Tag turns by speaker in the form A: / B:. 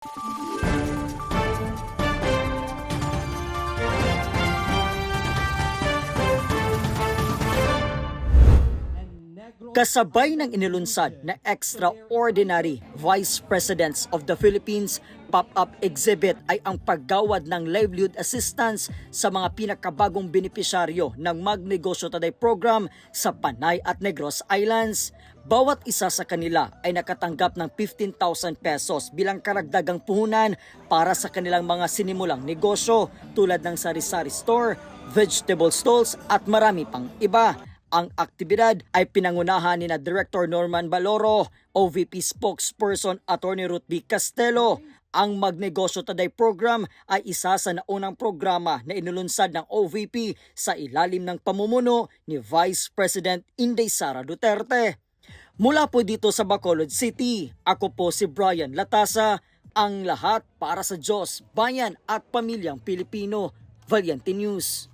A: Kasabay ng inilunsad na Extraordinary Vice Presidents of the Philippines pop-up exhibit ay ang paggawad ng livelihood assistance sa mga pinakabagong benepisyaryo ng Magnegosyo Today program sa Panay at Negros Islands. Bawat isa sa kanila ay nakatanggap ng 15,000 pesos bilang karagdagang puhunan para sa kanilang mga sinimulang negosyo tulad ng sari-sari store, vegetable stalls at marami pang iba. Ang aktibidad ay pinangunahan ni na Director Norman Baloro, OVP spokesperson Attorney Ruth B. Castelo. Ang Magnegosyo Today program ay isa sa naunang programa na inilunsad ng OVP sa ilalim ng pamumuno ni Vice President Inday Sara Duterte. Mula po dito sa Bacolod City, ako po si Brian Latasa, ang lahat para sa Diyos, Bayan at Pamilyang Pilipino. Valiente News.